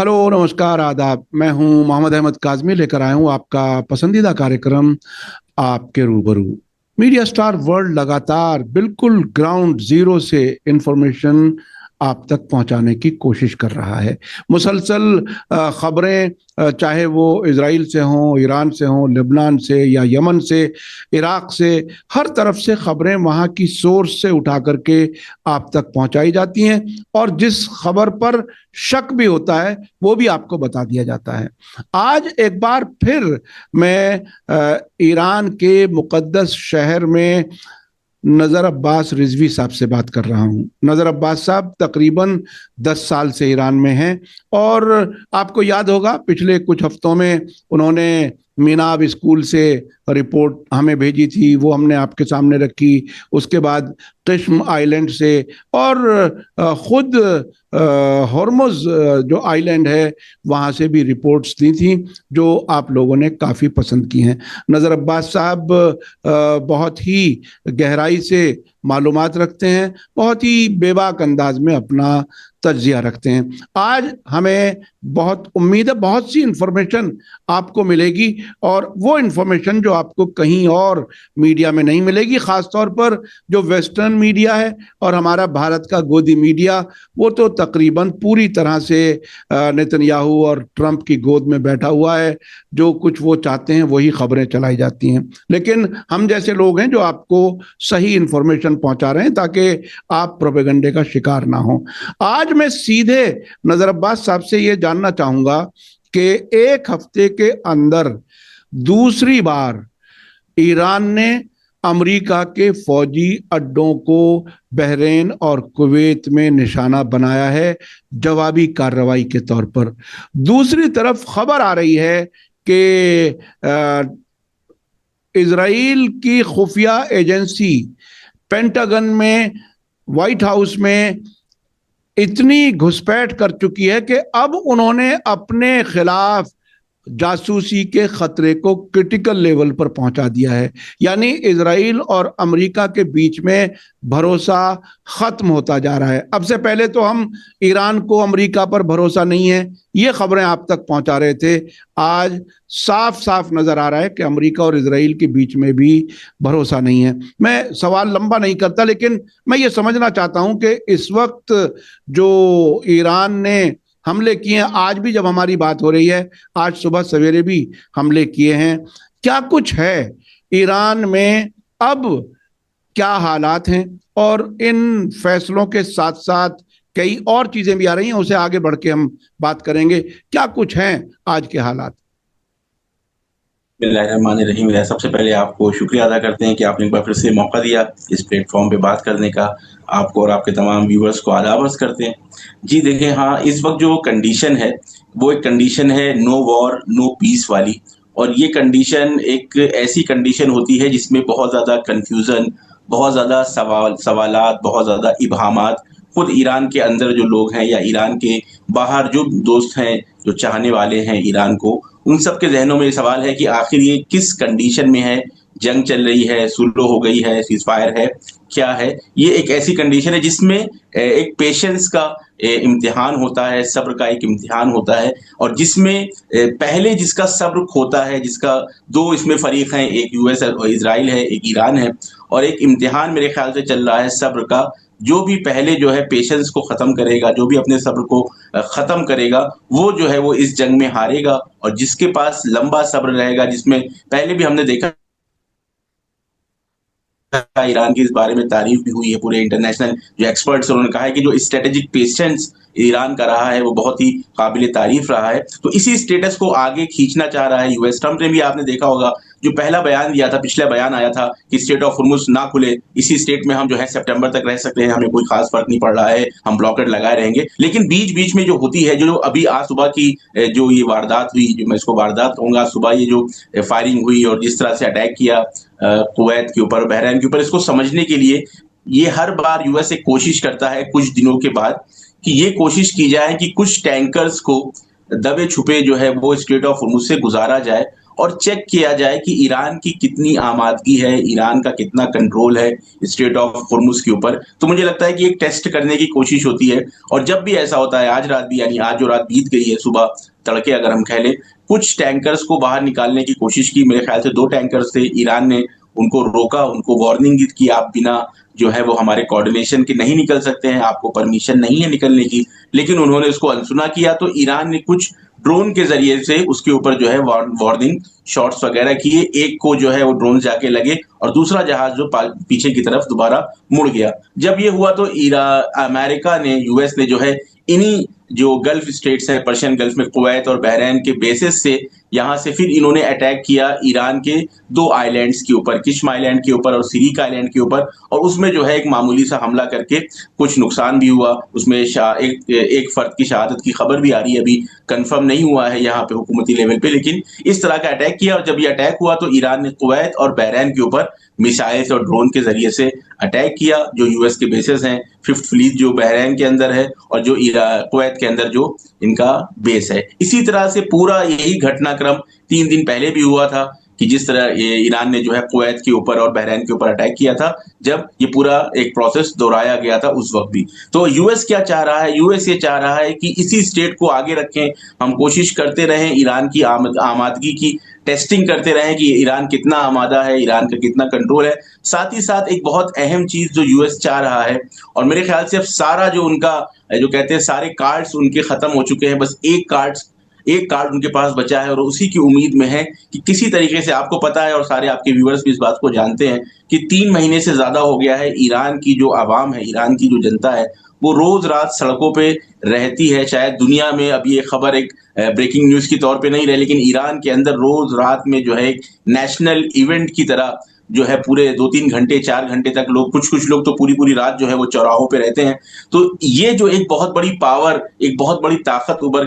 Hello, नमस्कार, आदाब। मैं हूं मोहम्मद अहमद काज़मी, लेकर आया हूं आपका पसंदीदा कार्यक्रम आपके रूबरू। मीडिया स्टार वर्ल्ड लगातार बिल्कुल ग्राउंड जीरो से इंफॉर्मेशन आप तक पहुंचाने की कोशिश कर रहा है। मुसलसल खबरें, चाहे वो इजराइल से हों, ईरान से हों, लेबनान से या यमन से, इराक से, हर तरफ से खबरें वहां की सोर्स से उठा करके आप तक पहुंचाई जाती हैं। और जिस खबर पर शक भी होता है वो भी आपको बता दिया जाता है। आज एक बार फिर मैं ईरान के मुकद्दस शहर में नज़र अब्बास रिजवी साहब से बात कर रहा हूँ। नज़र अब्बास साहब तकरीबन 10 साल से ईरान में हैं और आपको याद होगा पिछले कुछ हफ्तों में उन्होंने मीनाब स्कूल से रिपोर्ट हमें भेजी थी, वो हमने आपके सामने रखी। उसके बाद किस्म आइलैंड से और खुद हॉर्मुज जो आइलैंड है वहाँ से भी रिपोर्ट्स दी थी जो आप लोगों ने काफ़ी पसंद की हैं। नज़र अब्बास साहब बहुत ही गहराई से मालूमात रखते हैं, बहुत ही बेबाक अंदाज में अपना तज्जिया रखते हैं। आज हमें बहुत उम्मीद है बहुत सी इंफॉर्मेशन आपको मिलेगी और वो इंफॉर्मेशन जो आपको कहीं और मीडिया में नहीं मिलेगी, खास तौर पर जो वेस्टर्न मीडिया है और हमारा भारत का गोदी मीडिया, वो तो तकरीबन पूरी तरह से नेतन्याहू और ट्रंप की गोद में बैठा हुआ है। जो कुछ वो चाहते हैं वही खबरें चलाई जाती हैं। लेकिन हम जैसे लोग हैं जो आपको सही इंफॉर्मेशन पहुंचा रहे हैं ताकि आप प्रोपेगेंडे का शिकार ना हो। आज मैं सीधे नजर अब्बास साहब से ये जानना चाहूंगा कि एक हफ्ते के अंदर दूसरी बार ईरान ने अमेरिका के फौजी अड्डों को बहरीन और कुवैत में निशाना बनाया है जवाबी कार्रवाई के तौर पर। दूसरी तरफ खबर आ रही है कि इजराइल की खुफिया एजेंसी पेंटागन में, व्हाइट हाउस में इतनी घुसपैठ कर चुकी है कि अब उन्होंने अपने खिलाफ जासूसी के खतरे को क्रिटिकल लेवल पर पहुंचा दिया है। यानी इजराइल और अमेरिका के बीच में भरोसा खत्म होता जा रहा है। अब से पहले तो हम ईरान को अमेरिका पर भरोसा नहीं है ये खबरें आप तक पहुंचा रहे थे। आज साफ साफ नजर आ रहा है कि अमेरिका और इजराइल के बीच में भी भरोसा नहीं है। मैं सवाल लंबा नहीं करता, लेकिन मैं ये समझना चाहता हूं कि इस वक्त जो ईरान ने हमले किए हैं, आज भी जब हमारी बात हो रही है, आज सुबह सवेरे भी हमले किए हैं, क्या कुछ है ईरान में, अब क्या हालात हैं, और इन फैसलों के साथ साथ कई और चीजें भी आ रही हैं, उसे आगे बढ़ के हम बात करेंगे। क्या कुछ हैं आज के हालात? बिस्मिल्लाहिर्रहमानिर्रहीम। सबसे पहले आपको शुक्रिया अदा करते हैं कि आपने एक बार फिर से मौका दिया इस प्लेटफॉर्म पे बात करने का। आपको और आपके तमाम व्यूअर्स को आदाब अर्ज़ करते हैं। जी देखिए, हाँ, इस वक्त जो कंडीशन है वो एक कंडीशन है नो वॉर नो पीस वाली। और ये कंडीशन एक ऐसी कंडीशन होती है जिसमें बहुत ज़्यादा कन्फ्यूज़न, बहुत ज़्यादा सवालात, बहुत ज़्यादा इबहामात खुद ईरान के अंदर जो लोग हैं या ईरान के बाहर जो दोस्त हैं, जो चाहने वाले हैं ईरान को, उन सब के ज़हनों में ये सवाल है कि आखिर ये किस कंडीशन में है, जंग चल रही है, सुलह हो गई है, सीज़फायर है, क्या है? ये एक ऐसी कंडीशन है जिसमें एक पेशेंस का इम्तिहान होता है, सब्र का एक इम्तिहान होता है, और जिसमें पहले जिसका सब्र खोता है, जिसका 2 इसमें फ़रीक हैं, एक यूएस और इज़राइल है, एक ईरान है, और एक इम्तिहान मेरे ख़्याल से चल रहा है सब्र का। जो भी पहले जो है पेशेंस को ख़त्म करेगा, जो भी अपने सब्र को ख़त्म करेगा, वो जो है वो इस जंग में हारेगा। और जिसके पास लंबा सब्र रहेगा, जिसमें पहले भी हमने देखा ईरान की इस बारे में तारीफ भी हुई है, पूरे इंटरनेशनल जो एक्सपर्ट्स हैं उन्होंने कहा है कि जो स्ट्रेटेजिक पेशेंस ईरान का रहा है वो बहुत ही काबिल तारीफ रहा है। तो इसी स्टेटस को आगे खींचना चाह रहा है यूएस। ट्रंप ने भी, आपने देखा होगा, जो पहला बयान दिया था, पिछला बयान आया था कि स्टेट ऑफ हुर्मुज़ ना खुले, इसी स्टेट में हम जो है सितंबर तक रह सकते हैं, हमें कोई खास फर्क नहीं पड़ रहा है, हम ब्लॉकेड लगाए रहेंगे। लेकिन बीच बीच में जो होती है, जो अभी आज सुबह की जो ये वारदात हुई, जो मैं इसको वारदात कहूंगा, सुबह ये जो फायरिंग हुई और जिस तरह से अटैक किया कुवैत के ऊपर, बहरीन के ऊपर, इसको समझने के लिए ये हर बार यूएस एक कोशिश करता है कुछ दिनों के बाद कि ये कोशिश की जाए कि कुछ टैंकर्स को दबे छुपे जो है वो स्ट्रेट ऑफ हुर्मुज़ से गुजारा जाए और चेक किया जाए कि ईरान की कितनी आमादगी है, ईरान का कितना कंट्रोल है स्ट्रेट ऑफ हॉर्मुज़ के ऊपर। तो मुझे लगता है कि एक टेस्ट करने की कोशिश होती है, और जब भी ऐसा होता है, आज रात भी, यानी आज जो रात बीत गई है, सुबह तड़के अगर हम कह लें, कुछ टैंकर्स को बाहर निकालने की कोशिश की। मेरे ख्याल से 2 टैंकर्स थे, ईरान ने उनको रोका, उनको वार्निंग दी कि आप बिना जो है वो हमारे कोऑर्डिनेशन के नहीं निकल सकते हैं, आपको परमिशन नहीं है निकलने की। लेकिन उन्होंने उसको अनसुना किया, तो ईरान ने कुछ ड्रोन के ज़रिए से उसके ऊपर जो है वार्निंग शॉट्स वगैरह किए। एक को जो है वो ड्रोन जाके लगे और दूसरा जहाज जो पीछे की तरफ दोबारा मुड़ गया। जब ये हुआ तो अमेरिका ने, यूएस ने जो है इन्हीं जो गल्फ स्टेट्स हैं, पर्शियन गल्फ में कुवैत और बहरैन के बेसिस से यहाँ से फिर इन्होंने अटैक किया ईरान के 2 आइलैंड्स के ऊपर, किश्म आइलैंड के ऊपर और सिरिक आइलैंड के ऊपर, और उसमें जो है एक मामूली सा हमला करके कुछ नुकसान भी हुआ। उसमें एक फर्द की शहादत की खबर भी आ रही है, अभी कंफर्म नहीं हुआ है यहाँ पे हुकूमती लेवल पे, लेकिन इस तरह का अटैक किया। और जब ये अटैक हुआ तो ईरान ने कुवैत और बहरैन के ऊपर मिसाइल्स और ड्रोन के जरिए से अटैक किया, जो यूएस के बेसेस हैं, 5th फ्लीट जो बहरैन के अंदर है और जो कुवैत के अंदर जो इनका बेस है। इसी तरह से पूरा यही घटनाक्रम 3 दिन पहले भी हुआ था कि जिस तरह ये ईरान ने जो है कुवैत के ऊपर और बहरैन के ऊपर अटैक किया था, जब ये पूरा एक प्रोसेस दोहराया गया था उस वक्त भी। तो यूएस क्या चाह रहा है? यूएस ये चाह रहा है कि इसी स्टेट को आगे रखें, हम कोशिश करते रहें ईरान की आमादगी की टेस्टिंग करते रहें कि ईरान कितना आमादा है, ईरान का कितना कंट्रोल है। साथ ही साथ एक बहुत अहम चीज जो यूएस चाह रहा है, और मेरे ख्याल से अब सारा जो उनका जो कहते हैं सारे कार्ड्स उनके खत्म हो चुके हैं, बस एक कार्ड उनके पास बचा है और उसी की उम्मीद में है कि किसी तरीके से, आपको पता है और सारे आपके व्यूअर्स भी इस बात को जानते हैं कि 3 महीने से ज्यादा हो गया है, ईरान की जो आवाम है, ईरान की जो जनता है, वो रोज रात सड़कों पे रहती है। शायद दुनिया में अब ये खबर एक ब्रेकिंग न्यूज के तौर पे नहीं रहे, लेकिन ईरान के अंदर रोज रात में जो है एक नेशनल इवेंट की तरह जो है पूरे 2-3 घंटे 4 घंटे तक लोग, कुछ लोग तो पूरी रात जो है वो चौराहों पे रहते हैं। तो ये जो एक बहुत बड़ी पावर, एक बहुत बड़ी ताकत उभर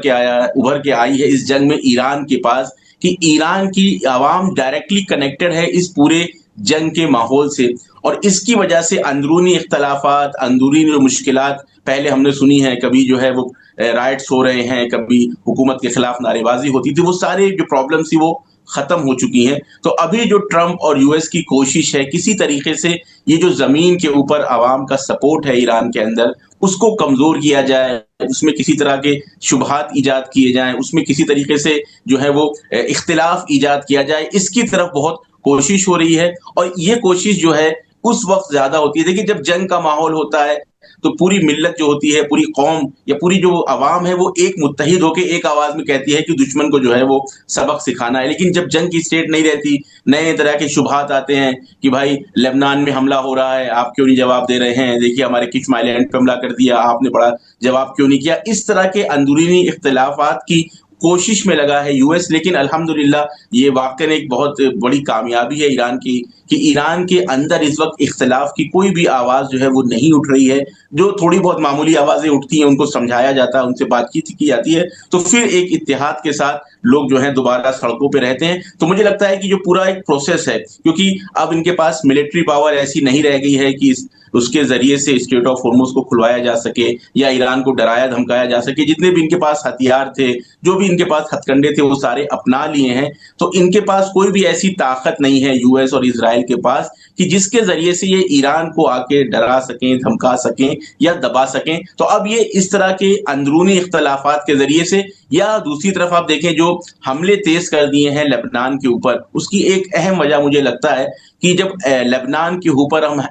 के आई है इस जंग में ईरान के पास, कि ईरान की आवाम डायरेक्टली कनेक्टेड है इस पूरे जंग के माहौल से, और इसकी वजह से अंदरूनी इख्तलाफात, अंदरूनी जो मुश्किलात पहले हमने सुनी है, कभी जो है वो राइट्स हो रहे हैं, कभी हुकूमत के खिलाफ नारेबाजी होती थी, वो सारे जो प्रॉब्लम्स थी वो खत्म हो चुकी हैं। तो अभी जो ट्रंप और यूएस की कोशिश है किसी तरीके से ये जो जमीन के ऊपर आवाम का सपोर्ट है ईरान के अंदर, उसको कमजोर किया जाए, उसमें किसी तरह के शुबहात ईजाद किए जाएं, उसमें किसी तरीके से जो है वो इख्तिलाफ ईजाद किया जाए, इसकी तरफ बहुत कोशिश हो रही है। और ये कोशिश जो है उस वक्त ज्यादा होती है, देखिए जब जंग का माहौल होता है तो पूरी मिल्लत जो होती है, पूरी कौम या पूरी जो आवाम है, वो एक मुत्तहिद होकर एक आवाज में कहती है कि दुश्मन को जो है वो सबक सिखाना है। लेकिन जब जंग की स्टेट नहीं रहती, नए तरह के शुबहात आते हैं कि भाई लेबनान में हमला हो रहा है, आप क्यों नहीं जवाब दे रहे हैं, देखिए हमारे किश्म आइलैंड पे हमला कर दिया, आपने बड़ा जवाब क्यों नहीं किया। इस तरह के अंदरूनी इख्तिलाफात की कोशिश में लगा है यूएस। लेकिन अल्हम्दुलिल्लाह ये वाकई एक बहुत बड़ी कामयाबी है ईरान की, कि ईरान के अंदर इस वक्त इख्तिलाफ की कोई भी आवाज जो है वो नहीं उठ रही है। जो थोड़ी बहुत मामूली आवाजें उठती हैं उनको समझाया जाता है, उनसे बातचीत की जाती है, तो फिर एक इत्तेहाद के साथ लोग जो है दोबारा सड़कों पे रहते हैं। तो मुझे लगता है कि जो पूरा एक प्रोसेस है, क्योंकि अब इनके पास मिलिट्री पावर ऐसी नहीं रह गई है कि उसके जरिए से स्ट्रेट ऑफ हॉर्मुज को खुलवाया जा सके या ईरान को डराया धमकाया जा सके। जितने भी इनके पास हथियार थे, जो भी इनके पास हथकंडे थे, वो सारे अपना लिए हैं। तो इनके पास कोई भी ऐसी ताकत नहीं है यूएस और इजराइल के पास कि जिसके जरिए से ये ईरान को आके डरा सकें, धमका सकें या दबा सकें। तो अब ये इस तरह के अंदरूनी इख्तलाफात के जरिए से, या दूसरी तरफ आप देखें जो हमले तेज कर दिए हैं लेबनान के ऊपर, उसकी एक अहम वजह मुझे लगता है कि जब लेबनान के ऊपर हम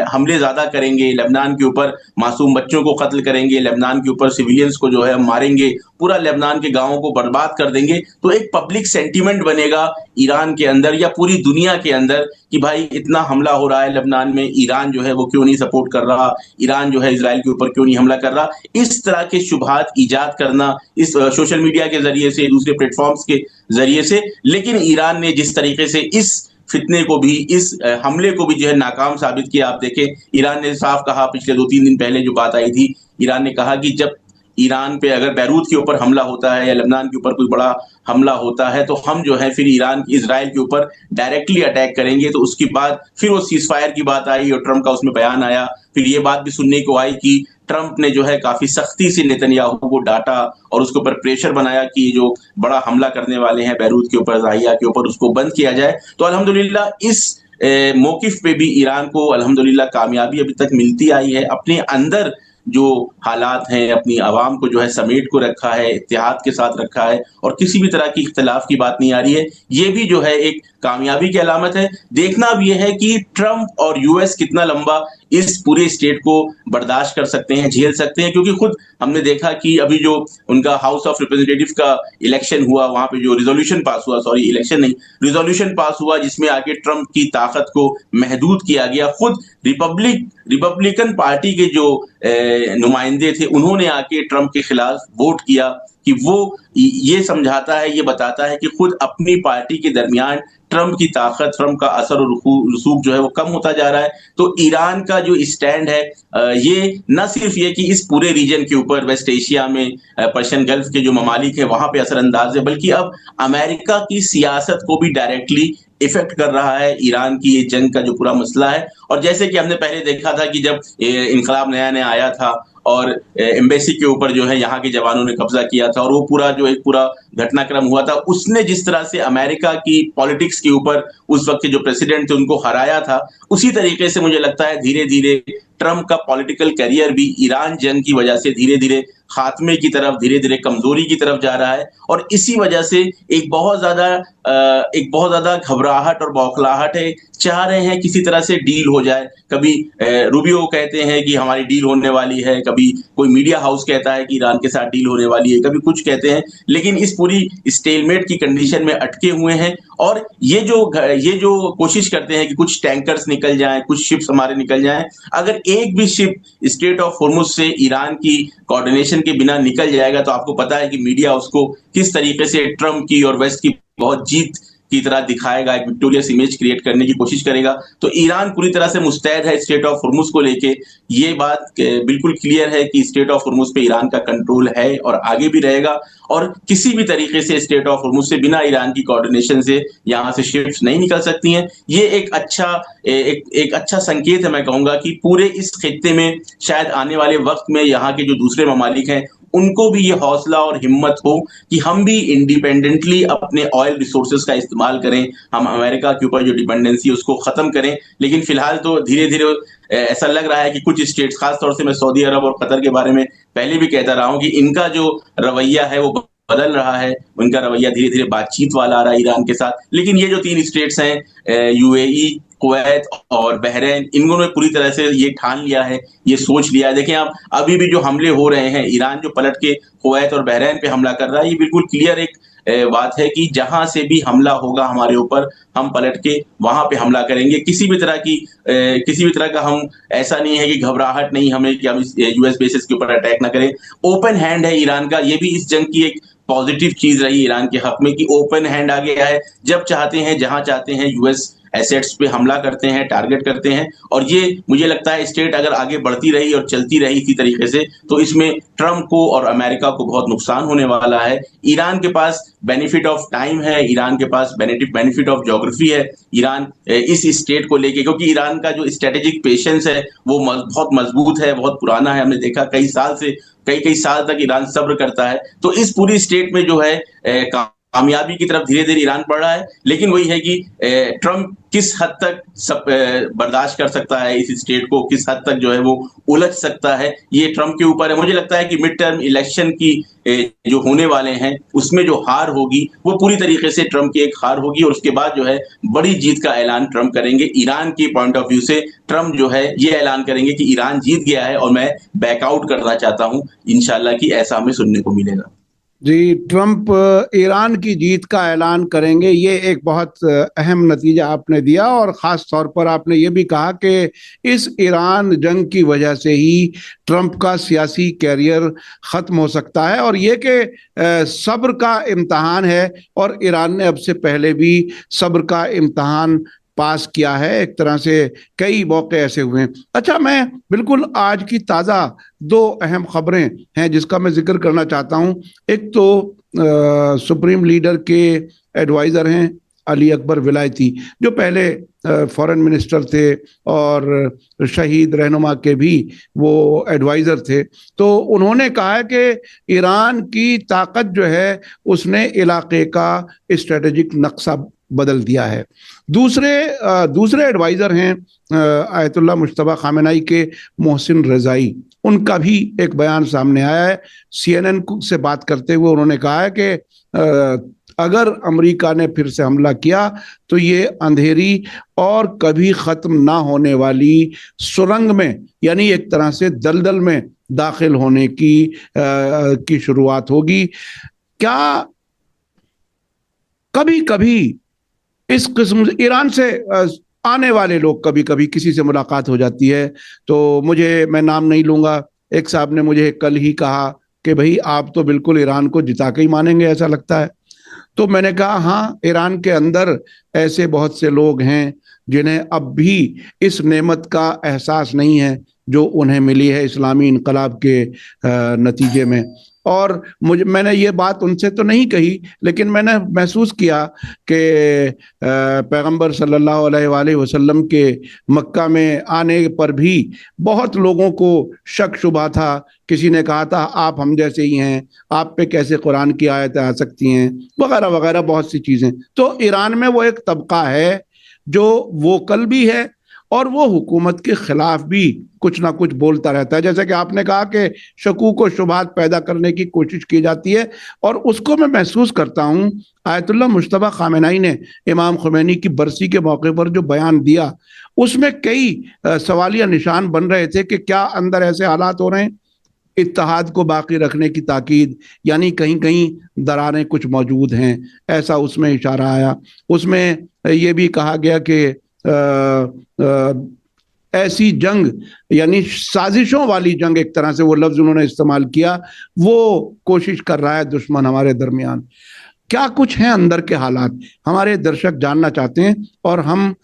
हमले ज्यादा करेंगे, लेबनान के ऊपर मासूम बच्चों को कत्ल करेंगे, लेबनान के ऊपर सिविलियंस को जो है हम मारेंगे, पूरा लेबनान के गांवों को बर्बाद कर देंगे, तो एक पब्लिक सेंटीमेंट बनेगा ईरान के अंदर या पूरी दुनिया के अंदर कि भाई इतना हमला हो रहा है लेबनान में, ईरान जो है वो क्यों नहीं सपोर्ट कर रहा, ईरान जो है इजराइल के ऊपर क्यों नहीं हमला कर रहा। इस तरह के शुबहात ईजाद करना इस सोशल मीडिया के जरिए से, दूसरे प्लेटफॉर्म्स के जरिए से। लेकिन ईरान ने जिस तरीके से इस फितने को भी, इस हमले को भी जो है नाकाम साबित किया। आप देखें ईरान ने साफ कहा, पिछले 2-3 दिन पहले जो बात आई थी, ईरान ने कहा कि जब ईरान पे अगर बैरूत के ऊपर हमला होता है या लेबनान के ऊपर कोई बड़ा हमला होता है तो हम जो है फिर इज़राइल के ऊपर डायरेक्टली अटैक करेंगे। तो उसके बाद फिर वो सीज़फायर की बात आई और ट्रम्प का उसमें बयान आया। फिर ये बात भी सुनने को आई कि ट्रम्प ने जो है काफ़ी सख्ती से नेतन्याहू को डाँटा और उसके ऊपर प्रेशर बनाया कि ये जो बड़ा हमला करने वाले हैं बैरूत के ऊपर, ज़ाहिया के ऊपर, उसको बंद किया जाए। तो अल्हम्दुलिल्लाह इस मौक़िफ़ पे भी ईरान को अल्हम्दुलिल्लाह कामयाबी अभी तक मिलती आई है। अपने अंदर जो हालात हैं, अपनी आवाम को जो है समेट को रखा है, इत्तेहाद के साथ रखा है और किसी भी तरह की इख्तिलाफ की बात नहीं आ रही है। ये भी जो है एक कामयाबी की अलामत है। देखना अब ये है कि ट्रम्प और यूएस कितना लंबा इस पूरे स्टेट को बर्दाश्त कर सकते हैं, झेल सकते हैं, क्योंकि खुद हमने देखा कि अभी जो उनका हाउस ऑफ रिप्रेजेंटेटिव का इलेक्शन हुआ, वहाँ पे जो रिज़ॉल्यूशन पास हुआ, सॉरी इलेक्शन नहीं, रिज़ॉल्यूशन पास हुआ जिसमें आगे ट्रम्प की ताकत को महदूद किया गया। खुद रिपब्लिकन पार्टी के जो नुमाइंदे थे उन्होंने आके ट्रम्प के खिलाफ वोट किया कि वो ये समझाता है, ये बताता है कि खुद अपनी पार्टी के दरमियान ट्रम्प की ताकत, ट्रम्प का असर और रसूख जो है वो कम होता जा रहा है। तो ईरान का जो स्टैंड है ये न सिर्फ ये कि इस पूरे रीजन के ऊपर वेस्ट एशिया में पर्शियन गल्फ के जो ममालिक है वहां पे असरअंदाज है, बल्कि अब अमेरिका की सियासत को भी डायरेक्टली इफेक्ट कर रहा है ईरान की ये जंग का जो पूरा मसला है। और जैसे कि हमने पहले देखा था कि जब इनकलाब नया-नया आया था और एम्बेसी के ऊपर जो है यहाँ के जवानों ने कब्जा किया था और वो पूरा जो एक पूरा घटनाक्रम हुआ था, उसने जिस तरह से अमेरिका की पॉलिटिक्स के ऊपर उस वक्त के जो प्रेसिडेंट थे उनको हराया था, उसी तरीके से मुझे लगता है धीरे-धीरे ट्रम्प का पॉलिटिकल करियर भी ईरान जंग की वजह से धीरे-धीरे खात्मे की तरफ, धीरे-धीरे कमजोरी की तरफ जा रहा है। और इसी वजह से एक बहुत ज्यादा घबराहट और बौखलाहट है, चाह रहे हैं किसी तरह से डील हो जाए। कभी रूबियो कहते हैं कि हमारी डील होने वाली है, कभी कोई मीडिया हाउस कहता है कि ईरान के साथ डील होने वाली है, कभी कुछ कहते हैं, लेकिन इस पूरी स्टेलमेट की कंडीशन में अटके हुए हैं। और ये जो कोशिश करते हैं कि कुछ टैंकर्स निकल जाएं, कुछ शिप्स हमारे निकल जाएं, अगर एक भी शिप स्ट्रेट ऑफ होर्मुज से ईरान की कोऑर्डिनेशन के बिना निकल जाएगा तो आपको पता है कि मीडिया उसको किस तरीके से ट्रम्प की और वेस्ट की बहुत जीत की तरह दिखाएगा, एक विक्टोरियस इमेज क्रिएट करने की कोशिश करेगा। तो ईरान पूरी तरह से मुस्तैद है स्ट्रेट ऑफ होर्मुज को लेके। ये बात बिल्कुल क्लियर है कि स्ट्रेट ऑफ होर्मुज पे ईरान का कंट्रोल है और आगे भी रहेगा और किसी भी तरीके से स्ट्रेट ऑफ होर्मुज से बिना ईरान की कोऑर्डिनेशन से यहाँ से शिप्स नहीं निकल सकती हैं। ये एक अच्छा संकेत है, मैं कहूंगा कि पूरे इस खित्ते में शायद आने वाले वक्त में यहाँ के जो दूसरे ममालिक हैं उनको भी ये हौसला और हिम्मत हो कि हम भी इंडिपेंडेंटली अपने ऑयल रिसोर्सेज का इस्तेमाल करें, हम अमेरिका के ऊपर जो डिपेंडेंसी है उसको खत्म करें। लेकिन फिलहाल तो धीरे-धीरे ऐसा लग रहा है कि कुछ स्टेट्स, खास तौर से मैं सऊदी अरब और कतर के बारे में पहले भी कहता रहा हूं कि इनका जो रवैया है वो बदल रहा है, उनका रवैया धीरे-धीरे बातचीत वाला आ रहा है ईरान के साथ। लेकिन ये जो 3 स्टेट्स हैं यूएई, कुवैत और बहरीन, इन लोगों ने पूरी तरह से ये ठान लिया है, ये सोच लिया है। देखिए आप अभी भी जो हमले हो रहे हैं, ईरान जो पलट के कुवैत और बहरीन पे हमला कर रहा है, ये बिल्कुल क्लियर एक बात है कि जहां से भी हमला होगा हमारे ऊपर, हम पलट के वहां पे हमला करेंगे। किसी भी तरह का हम ऐसा नहीं है कि घबराहट नहीं हमें कि हम यूएस बेसिस के ऊपर अटैक ना करें। ओपन हैंड है ईरान का, ये भी इस जंग की एक पॉजिटिव चीज रही ईरान के हक में कि ओपन हैंड आ गया है। जब चाहते हैं, जहां चाहते हैं, यूएस एसेट्स पे हमला करते हैं, टारगेट करते हैं। और ये मुझे लगता है स्टेट अगर आगे बढ़ती रही और चलती रही इसी तरीके से तो इसमें ट्रम्प को और अमेरिका को बहुत नुकसान होने वाला है। ईरान के पास बेनिफिट ऑफ टाइम है, ईरान के पास बेनिफिट ऑफ ज्योग्राफी है ईरान इस स्टेट को लेके, क्योंकि ईरान का जो स्ट्रेटेजिक पेशेंस है वो बहुत मजबूत है, बहुत पुराना है। हमने देखा कई साल तक ईरान सब्र करता है। तो इस पूरी स्टेट में जो है कामयाबी की तरफ धीरे-धीरे ईरान बढ़ रहा है। लेकिन वही है कि ट्रम्प किस हद तक बर्दाश्त कर सकता है इस स्टेट को, किस हद तक जो है वो उलझ सकता है, ये ट्रम्प के ऊपर है। मुझे लगता है कि मिड टर्म इलेक्शन की जो होने वाले हैं उसमें जो हार होगी वो पूरी तरीके से ट्रम्प की एक हार होगी और उसके बाद जो है बड़ी जीत का ऐलान ट्रम्प करेंगे। ईरान के पॉइंट ऑफ व्यू से ट्रम्प जो है ये ऐलान करेंगे कि ईरान जीत गया है और मैं बैकआउट करना चाहता हूं। इंशाल्लाह कि ऐसा हमें सुनने को मिलेगा। जी, ट्रम्प ईरान की जीत का ऐलान करेंगे, ये एक बहुत अहम नतीजा आपने दिया। और ख़ास तौर पर आपने ये भी कहा कि इस ईरान जंग की वजह से ही ट्रम्प का सियासी कैरियर ख़त्म हो सकता है और ये कि सब्र का इम्तहान है और ईरान ने अब से पहले भी सब्र का इम्तहान पास किया है। एक तरह से कई मौके ऐसे हुए हैं। अच्छा, मैं बिल्कुल आज की ताज़ा दो अहम खबरें हैं जिसका मैं जिक्र करना चाहता हूं। एक तो सुप्रीम लीडर के एडवाइज़र हैं अली अकबर विलायती, जो पहले फॉरेन मिनिस्टर थे और शहीद रहनुमा के भी वो एडवाइज़र थे। तो उन्होंने कहा है कि ईरान की ताकत जो है उसने इलाके का स्ट्रेटेजिक नक्शा बदल दिया है। दूसरे एडवाइज़र हैं आयतुल्लाह मुश्तबा खामेनाई के मोहसिन रज़ाई। उनका भी एक बयान सामने आया है। CNN से बात करते हुए उन्होंने कहा है कि अगर अमेरिका ने फिर से हमला किया तो ये अंधेरी और कभी खत्म ना होने वाली सुरंग में, यानी एक तरह से दलदल में दाखिल होने की शुरुआत होगी। क्या कभी कभी इस किस्म ईरान से आने वाले लोग, कभी कभी किसी से मुलाकात हो जाती है तो मैं नाम नहीं लूंगा, एक साहब ने मुझे कल ही कहा कि भाई आप तो बिल्कुल ईरान को जिता के ही मानेंगे ऐसा लगता है। तो मैंने कहा हाँ, ईरान के अंदर ऐसे बहुत से लोग हैं जिन्हें अब भी इस नेमत का एहसास नहीं है जो उन्हें मिली है इस्लामी इनकलाब के नतीजे में। और मैंने ये बात उनसे तो नहीं कही, लेकिन मैंने महसूस किया कि पैगंबर सल्लल्लाहु अलैहि वसल्लम के मक्का में आने पर भी बहुत लोगों को शक शुबा था। किसी ने कहा था आप हम जैसे ही हैं, आप पे कैसे कुरान की आयतें आ सकती हैं, वगैरह वगैरह बहुत सी चीज़ें। तो ईरान में वो एक तबका है जो वोकल भी है और वो हुकूमत के खिलाफ भी कुछ ना कुछ बोलता रहता है। जैसे कि आपने कहा कि शकूक व शुबहात पैदा करने की कोशिश की जाती है, और उसको मैं महसूस करता हूँ। आयतुल्लाह मुश्तबा खामेनाई ने इमाम खुमैनी की बरसी के मौके पर जो बयान दिया, उसमें कई सवालिया निशान बन रहे थे कि क्या अंदर ऐसे हालात हो रहे हैं, इत्तेहाद को बाकी रखने की ताकीद, यानी कहीं कहीं दरारें कुछ मौजूद हैं, ऐसा उसमें इशारा आया। उसमें ये भी कहा गया कि ऐसी जंग, यानी साजिशों वाली जंग, एक तरह से वो लफ्ज उन्होंने इस्तेमाल किया, वो कोशिश कर रहा है दुश्मन हमारे दरमियान। क्या कुछ हैं अंदर के हालात, हमारे दर्शक जानना चाहते हैं। और हम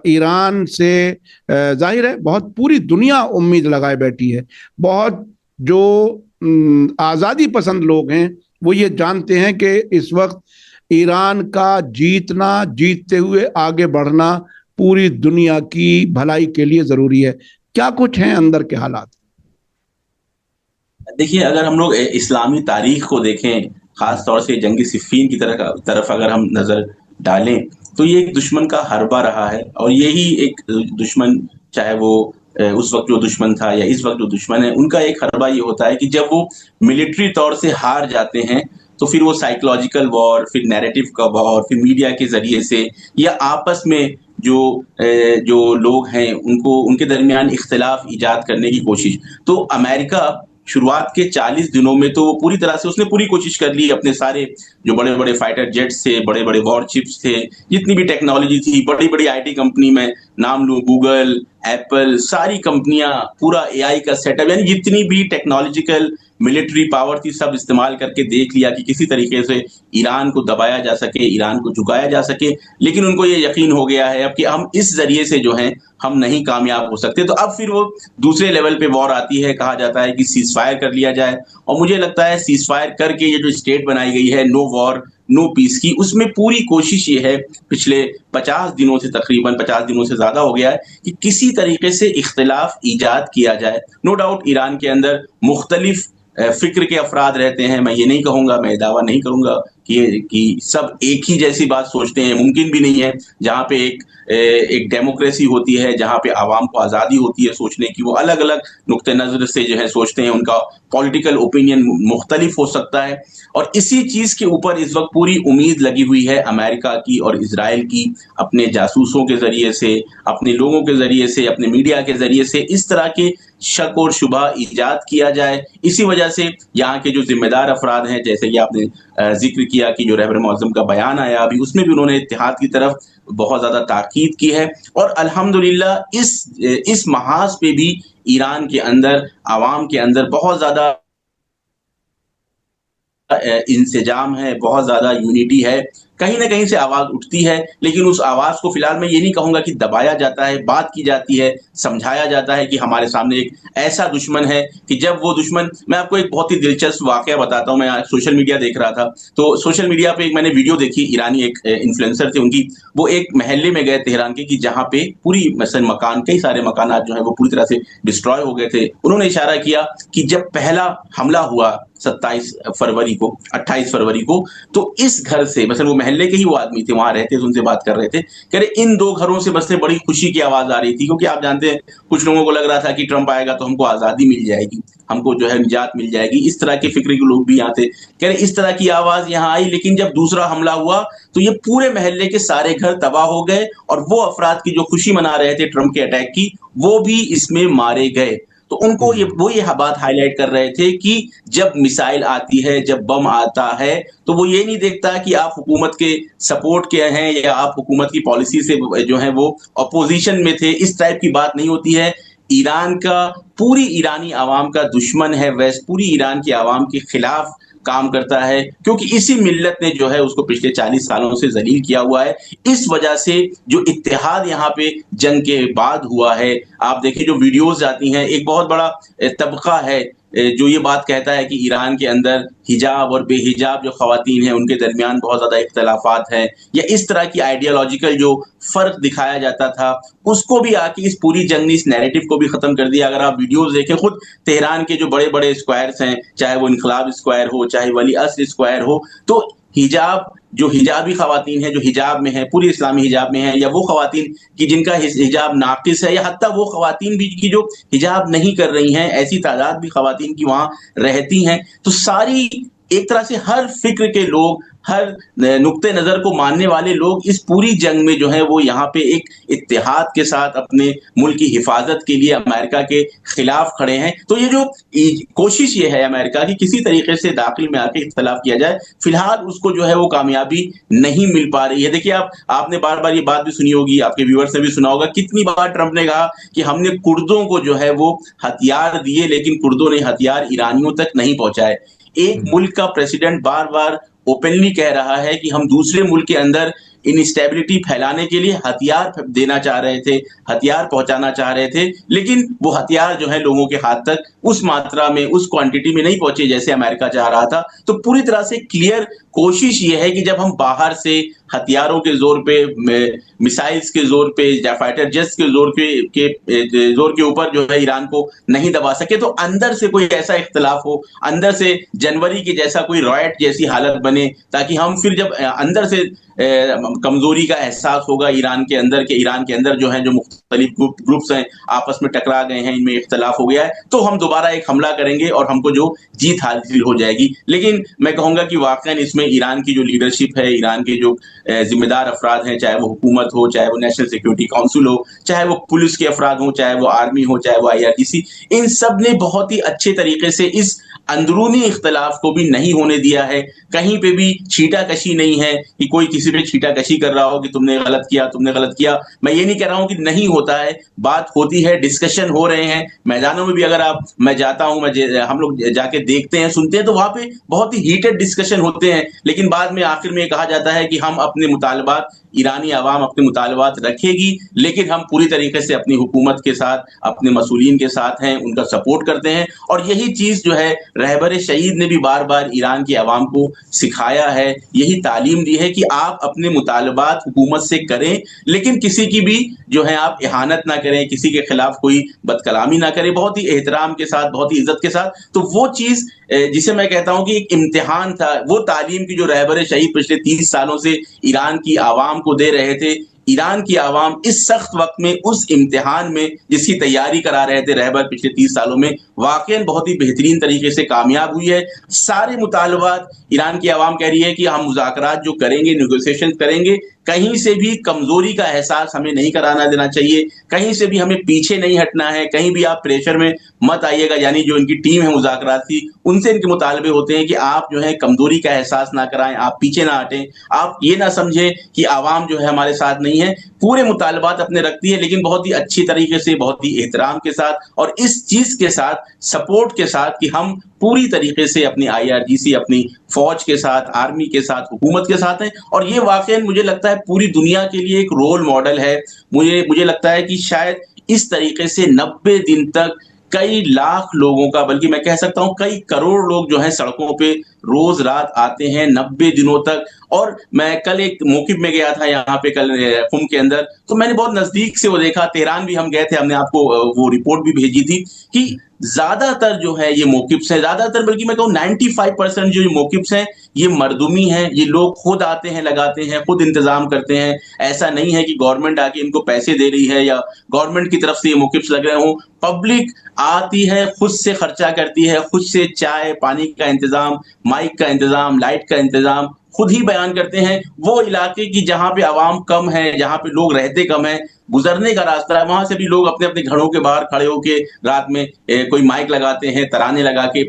ईरान से जाहिर है बहुत पूरी दुनिया उम्मीद लगाए बैठी है। बहुत जो आज़ादी पसंद लोग हैं वो ये जानते हैं कि इस वक्त ईरान का जीतना, जीतते हुए आगे बढ़ना पूरी दुनिया की भलाई के लिए जरूरी है। क्या कुछ हैं अंदर के हालात? देखिए, अगर हम लोग इस्लामी तारीख को देखें, खास तौर से जंग सिफ़ीन की तरफ अगर हम नज़र डालें, तो ये एक दुश्मन का हरबा रहा है। और यही एक दुश्मन, चाहे वो उस वक़्त जो दुश्मन था या इस वक़्त जो दुश्मन है, उनका एक हरबा ये होता है कि जब वो मिलिट्री तौर से हार जाते हैं, तो फिर वो साइकोलॉजिकल वॉर, फिर नैरेटिव का वॉर, फिर मीडिया के ज़रिए से या आपस में जो लोग हैं, उनको उनके दरमियान इख्तिलाफ ईजाद करने की कोशिश। तो अमेरिका शुरुआत के 40 दिनों में तो पूरी तरह से उसने पूरी कोशिश कर ली। अपने सारे जो बड़े-बड़े फाइटर जेट्स थे, बड़े-बड़े वॉरशिप्स थे, जितनी भी टेक्नोलॉजी थी, बड़ी-बड़ी आईटी कंपनी में नाम लूँ, गूगल, एप्पल, सारी कंपनियाँ, पूरा एआई का सेटअप, यानी जितनी भी टेक्नोलॉजिकल मिलिट्री पावर थी, सब इस्तेमाल करके देख लिया कि किसी तरीके से ईरान को दबाया जा सके, ईरान को झुकाया जा सके। लेकिन उनको ये यकीन हो गया है अब कि हम इस ज़रिए से जो हैं, हम नहीं कामयाब हो सकते। तो अब फिर वो दूसरे लेवल पे वॉर आती है। कहा जाता है कि सीज़ फायर कर लिया जाए, और मुझे लगता है सीज़ फायर करके ये जो स्टेट बनाई गई है, नो वॉर नो पीस की, उसमें पूरी कोशिश ये है पिछले 50 दिनों से, तकरीबन 50 दिनों से ज़्यादा हो गया है, कि किसी तरीके से इख्तिलाफ ईजाद किया जाए। नो डाउट ईरान के अंदर मुख्तलिफ फ़िक्र के अफ़राद रहते हैं। मैं ये नहीं कहूँगा, मैं दावा नहीं करूँगा कि सब एक ही जैसी बात सोचते हैं, मुमकिन भी नहीं है। जहाँ पे एक डेमोक्रेसी होती है, जहाँ पे आवाम को आज़ादी होती है सोचने की, वो अलग-अलग नुक्ते नज़र से जो है सोचते हैं, उनका पॉलिटिकल ओपिनियन मुख्तलिफ हो सकता है। और इसी चीज़ के ऊपर इस वक़्त पूरी उम्मीद लगी हुई है अमेरिका की और इज़राइल की, अपने जासूसों के ज़रिए से, अपने लोगों के ज़रिए से, अपने मीडिया के ज़रिए से इस तरह के शक और शुबहा ईजाद किया जाए। इसी वजह से यहाँ के जो ज़िम्मेदार अफ़राद हैं, जैसे कि आपने ज़िक्र किया कि जो रहबर मुअज़्ज़म का बयान आया अभी, उसमें भी उन्होंने इत्तेहाद की तरफ बहुत ज़्यादा ताकीद की है। और अल्हम्दुलिल्लाह इस महाज़ पे भी ईरान के अंदर, आवाम के अंदर बहुत ज़्यादा इंसजाम है, बहुत ज़्यादा यूनिटी है कहीं ना कहीं से आवाज उठती है, लेकिन उस आवाज को फिलहाल मैं ये नहीं कहूंगा कि दबाया जाता है, बात की जाती है, समझाया जाता है कि हमारे सामने एक ऐसा दुश्मन है कि जब वो दुश्मन, मैं आपको एक बहुत ही दिलचस्प वाकया बताता हूँ। मैं आज सोशल मीडिया देख रहा था, तो सोशल मीडिया पे एक मैंने वीडियो देखी, ईरानी एक इन्फ्लुएंसर थे उनकी, वो एक महल्ले में गए तेहरान के कि जहाँ पे पूरी मसलन मकान, कई सारे मकान जो है वो पूरी तरह से डिस्ट्रॉय हो गए थे। उन्होंने इशारा किया कि जब पहला हमला हुआ 27 फरवरी को, 28 फरवरी को, तो इस घर से, मतलब वो मोहल्ले के ही वो आदमी थे, वहां रहते थे, उनसे बात कर रहे थे, कह रहे इन दो घरों से बस से बड़ी खुशी की आवाज आ रही थी, क्योंकि आप जानते हैं कुछ लोगों को लग रहा था कि ट्रंप आएगा तो हमको आजादी मिल जाएगी, हमको जो है निजात मिल जाएगी, इस तरह के फिक्र के लोग भी यहाँ थे। कह रहे इस तरह की आवाज यहाँ आई, लेकिन जब दूसरा हमला हुआ तो ये पूरे मोहल्ले के सारे घर तबाह हो गए, और वो अफराद की जो खुशी मना रहे थे ट्रंप के अटैक की, वो भी इसमें मारे गए। तो उनको ये बात हाईलाइट कर रहे थे कि जब मिसाइल आती है, जब बम आता है, तो वो ये नहीं देखता कि आप हुकूमत के सपोर्ट के हैं या आप हुकूमत की पॉलिसी से जो है वो अपोजिशन में थे, इस टाइप की बात नहीं होती है। ईरान का, पूरी ईरानी आवाम का दुश्मन है वेस्ट, पूरी ईरान की आवाम के खिलाफ काम करता है, क्योंकि इसी मिल्लत ने जो है उसको पिछले 40 सालों से जलील किया हुआ है। इस वजह से जो इत्तेहाद यहाँ पे जंग के बाद हुआ है, आप देखिए जो वीडियोस आती हैं, एक बहुत बड़ा तबका है जो ये बात कहता है कि ईरान के अंदर हिजाब और बेहिजाब जो खवातीन हैं उनके दरमियान बहुत ज्यादा इख्तलाफात हैं, या इस तरह की आइडियोलॉजिकल जो फर्क दिखाया जाता था, उसको भी आके इस पूरी जंग ने इस नैरेटिव को भी खत्म कर दिया। अगर आप वीडियोस देखें, खुद तेहरान के जो बड़े बड़े स्क्वायर्स हैं, चाहे वो इनकलाब स्क्वायर हो, चाहे वली अस्र स्क्वायर हो, तो हिजाब, जो हिजाबी खवातीन हैं, जो हिजाब में है, पूरी इस्लामी हिजाब में है, या वो खवातीन की जिनका हिजाब नाकिस है, या हत्ता वो खवातीन भी की जो हिजाब नहीं कर रही हैं, ऐसी तादाद भी खवातीन की वहां रहती हैं। तो सारी, एक तरह से हर फिक्र के लोग, हर नुक्ते नजर को मानने वाले लोग इस पूरी जंग में जो है वो यहाँ पे एक इत्तेहाद के साथ अपने मुल्क की हिफाजत के लिए अमेरिका के खिलाफ खड़े हैं। तो ये जो कोशिश ये है अमेरिका की किसी तरीके से दाखिल में आके इख्तलाफ किया जाए, फिलहाल उसको जो है वो कामयाबी नहीं मिल पा रही है। देखिए आपने बार बार ये बात भी सुनी होगी, आपके व्यूअर्स ने भी सुना होगा, कितनी बार ट्रंप ने कहा कि हमने कुर्दों को जो है वो हथियार दिए, लेकिन कुर्दों ने हथियार ईरानियों तक नहीं पहुंचाए। एक मुल्क का प्रेसिडेंट बार बार ओपनली कह रहा है कि हम दूसरे मुल्क के अंदर इनस्टेबिलिटी फैलाने के लिए हथियार देना चाह रहे थे, हथियार पहुंचाना चाह रहे थे, लेकिन वो हथियार जो है लोगों के हाथ तक उस मात्रा में, उस क्वांटिटी में नहीं पहुंचे जैसे अमेरिका चाह रहा था। तो पूरी तरह से क्लियर कोशिश ये है कि जब हम बाहर से हथियारों के जोर पे, मिसाइल्स के जोर पे, या फाइटर जेट्स के जोर के ऊपर जो है ईरान को नहीं दबा सके, तो अंदर से कोई ऐसा इख्तलाफ हो, अंदर से जनवरी के जैसा कोई रॉयट जैसी हालत बने, ताकि हम फिर जब अंदर से कमजोरी का एहसास होगा ईरान के अंदर जो है जो मुख्तलिफ ग्रुप्स हैं आपस में टकरा गए हैं, इनमें इख्तलाफ हो गया है, तो हम दोबारा एक हमला करेंगे और हमको जो जीत हासिल हो जाएगी। लेकिन मैं कहूंगा कि वाकई इसमें ईरान की जो लीडरशिप है, ईरान के जो जिम्मेदार अफराद हैं, चाहे वो हुकूमत हो, चाहे वो नेशनल सिक्योरिटी काउंसिल हो, चाहे वो पुलिस के अफराद हो, चाहे वो आर्मी हो, चाहे वो IRGC, इन सब ने बहुत ही अच्छे तरीके से इस अंदरूनी इख्तलाफ को भी नहीं होने दिया है। कहीं पे भी छीटाकशी नहीं है कि कोई किसी पे छीटाकशी कर रहा हो कि तुमने गलत किया। मैं ये नहीं कह रहा हूं कि नहीं होता है, बात होती है, डिस्कशन हो रहे हैं मैदानों में भी। अगर मैं जाता हूं, हम लोग जाके देखते हैं, सुनते हैं, तो वहां पे बहुत ही हीटेड डिस्कशन होते हैं, लेकिन बाद में आखिर में कहा जाता है कि हम अपने मुतालबात, ईरानी आवाम अपने मुतालबात रखेगी, लेकिन हम पूरी तरीके से अपनी हुकूमत के साथ, अपने मसूलीन के साथ हैं, उनका सपोर्ट करते हैं। और यही चीज जो है रहबर शहीद ने भी बार बार ईरान की आवाम को सिखाया है, यही तालीम दी है कि आप अपने मुतालबात हुकूमत से करें, लेकिन किसी की भी जो है आप इहानत ना करें, किसी के खिलाफ कोई बदकलामी ना करें, बहुत ही एहतराम के साथ, बहुत ही इज्जत के साथ। तो वो चीज जिसे मैं कहता हूं कि एक इम्तिहान था, वो तालीम की जो रहबर शहीद पिछले 30 सालों से ईरान की आवाम को दे रहे थे, ईरान की आवाम इस सख्त वक्त में, उस इम्तिहान में जिसकी तैयारी करा रहे थे रहबर पिछले 30 सालों में, वाकई बहुत ही बेहतरीन तरीके से कामयाब हुई है। सारे मुतालबात ईरान की आवाम कह रही है कि हम मुज़ाकरात जो करेंगे, नेगोशिएशन करेंगे, कहीं से भी कमजोरी का एहसास हमें नहीं कराना देना चाहिए, कहीं से भी हमें पीछे नहीं हटना है, कहीं भी आप प्रेशर में मत आइएगा। यानी जो इनकी टीम है मुज़ाकरात की, उनसे इनके मुतालबे होते हैं कि आप जो है कमजोरी का एहसास ना कराएं, आप पीछे ना हटें, आप ये ना समझें कि आवाम जो है हमारे साथ नहीं है। पूरे मुतालबात अपने रखती है, लेकिन बहुत ही अच्छी तरीके से, बहुत ही एहतराम के साथ, और इस चीज के साथ सपोर्ट के साथ कि हम पूरी तरीके से अपनी आईआरजीसी, अपनी फौज के साथ, आर्मी के साथ, हुकूमत के साथ हैं और ये वाक़ई मुझे लगता है पूरी दुनिया के लिए एक रोल मॉडल है। मुझे लगता है कि शायद इस तरीके से 90 दिन तक कई लाख लोगों का, बल्कि मैं कह सकता हूँ कई करोड़ लोग जो हैं सड़कों पे रोज रात आते हैं 90 दिनों तक। और मैं कल एक मौक़िफ़ में गया था यहाँ पे कल कुम के अंदर, तो मैंने बहुत नज़दीक से वो देखा। तेहरान भी हम गए थे, हमने आपको वो रिपोर्ट भी भेजी थी कि ज़्यादातर जो है ये मौक़िफ़्स हैं, ज़्यादातर बल्कि मैं कहूँ 95% जो ये मौक़िफ़्स हैं, ये मर्दूमी हैं। ये लोग खुद आते हैं, लगाते हैं, खुद इंतज़ाम करते हैं। ऐसा नहीं है कि गवर्नमेंट आके इनको पैसे दे रही है या गवर्नमेंट की तरफ से ये मौक़िफ़्स लग रहे हों। पब्लिक आती है, खुद से खर्चा करती है, खुद से चाय, पानी का इंतज़ाम, माइक का इंतज़ाम, लाइट का इंतज़ाम खुद ही बयान करते हैं। वो इलाके की जहाँ पे आवाम कम है, जहाँ पे लोग रहते कम हैं, गुज़रने का रास्ता है, वहाँ से भी लोग अपने-अपने घरों के बाहर खड़े होके रात में कोई माइक लगाते हैं, तराने लगा के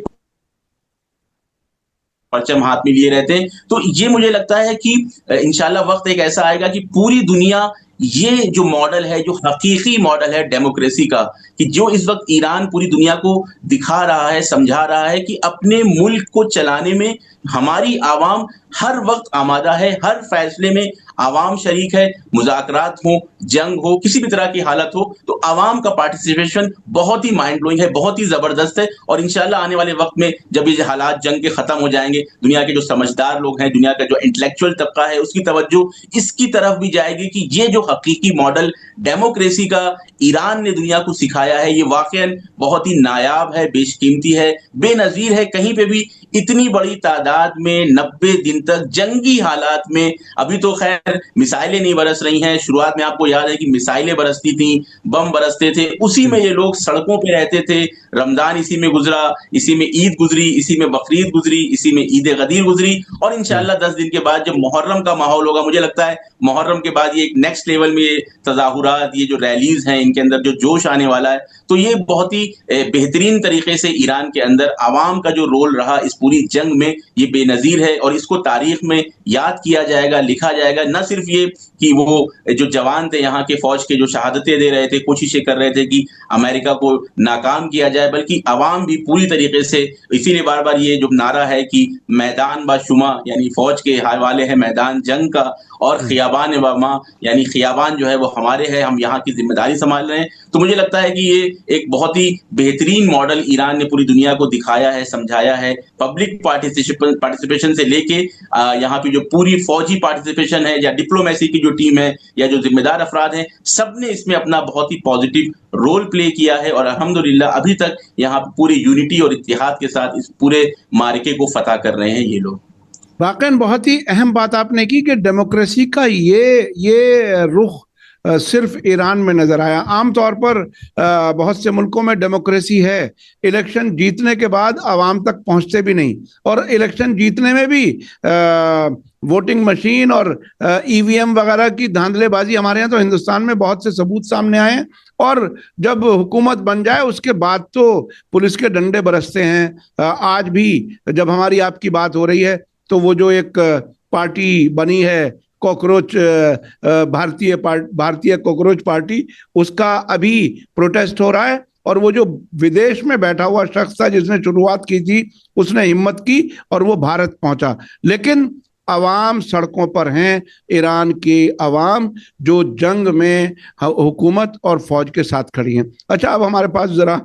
परचम हाथ में लिए रहते हैं। तो ये मुझे लगता है कि इंशाल्लाह वक़्त एक ऐसा आएगा कि पूरी दुनिया ये जो मॉडल है, जो हकीकी मॉडल है डेमोक्रेसी का, कि जो इस वक़्त ईरान पूरी दुनिया को दिखा रहा है, समझा रहा है कि अपने मुल्क को चलाने में हमारी आवाम हर वक़्त आमादा है, हर फ़ैसले में आवाम शरीक है, मुज़ाकरात हों, जंग हो, किसी भी तरह की हालत हो, तो आवाम का पार्टिसिपेशन बहुत ही माइंड ब्लोइंग है, बहुत ही ज़बरदस्त है। और इंशाल्लाह आने वाले वक़्त में जब ये हालात जंग के ख़त्म हो जाएँगे, दुनिया के जो समझदार लोग हैं, दुनिया का जो इंटेलेक्चुअल तबका है, उसकी तवज्जो इसकी तरफ भी जाएगी कि ये जो हकीकी मॉडल डेमोक्रेसी का ईरान ने दुनिया को सिखाया है, ये वाक़ईन बहुत ही नायाब है, बेशकीमती है, बेनज़ीर है। कहीं पे भी इतनी बड़ी तादाद में 90 दिन तक जंगी हालात में, अभी तो ख़ैर मिसाइलें नहीं बरस रही हैं, शुरुआत में आपको याद है कि मिसाइलें बरसती थीं, बम बरसते थे, उसी में ये लोग सड़कों पे रहते थे। रमज़ान इसी में गुज़रा, इसी में ईद गुज़री, इसी में बकरीद गुज़री, इसी में ईद गदीर गुज़री और इंशाल्लाह 10 दिन के बाद जब मुहर्रम का माहौल होगा, मुझे लगता है मुहर्रम के बाद ये एक नेक्स्ट लेवल में ये तज़ाहुरात, ये जो रैलीज़ हैं, इनके अंदर जो जोश आने वाला है, तो ये बहुत ही बेहतरीन तरीके से ईरान के अंदर आवाम का जो रोल रहा इस पूरी जंग में, ये बेनज़ीर है और इसको तारीख में याद किया जाएगा, लिखा जाएगा। न सिर्फ ये कि वो जो जवान थे यहाँ के फ़ौज के, जो शहादतें दे रहे थे, कोशिशें कर रहे थे कि अमेरिका को नाकाम किया जाए, बल्कि अवाम भी पूरी तरीके से, इसीलिए बार-बार ये जो नारा है कि मैदान बशुमा, यानी फ़ौज के हवाले है मैदान जंग का, और खियाबान व माँ, यानी खियाबान जो है वो हमारे है, हम यहाँ की ज़िम्मेदारी सँभाल रहे हैं। तो मुझे लगता है कि ये एक बहुत ही बेहतरीन मॉडल ईरान ने पूरी दुनिया को दिखाया है, समझाया है। पब्लिक पार्टिसिपेशन से लेके यहाँ पे जो पूरी फ़ौजी पार्टिसिपेशन है या डिप्लोमेसी की जो टीम है या जो ज़िम्मेदार अफ़राद हैं, सबने इसमें अपना बहुत ही पॉज़िटिव रोल प्ले किया है और अल्हम्दुलिल्लाह अभी तक यहाँ पे पूरी यूनिटी और इत्तेहाद के साथ इस पूरे मार्के को फ़तह कर रहे हैं ये लोग। वाक़ईन बहुत ही अहम बात आपने की कि डेमोक्रेसी का ये रुख सिर्फ ईरान में नजर आया। आमतौर पर बहुत से मुल्कों में डेमोक्रेसी है, इलेक्शन जीतने के बाद आवाम तक पहुंचते भी नहीं, और इलेक्शन जीतने में भी वोटिंग मशीन और ईवीएम वगैरह की धांधलेबाजी, हमारे यहाँ तो हिंदुस्तान में बहुत से सबूत सामने आए हैं। और जब हुकूमत बन जाए उसके बाद तो पुलिस के डंडे बरसते हैं। आज भी जब हमारी आपकी बात हो रही है तो वो जो एक पार्टी बनी है कॉकरोच, भारतीय कॉकरोच पार्टी, उसका अभी प्रोटेस्ट हो रहा है। और वो जो विदेश में बैठा हुआ शख्स था जिसने शुरुआत की थी, उसने हिम्मत की और वो भारत पहुंचा। लेकिन अवाम सड़कों पर हैं, ईरान की अवाम जो जंग में हुकूमत और फौज के साथ खड़ी हैं। अच्छा, अब हमारे पास जरा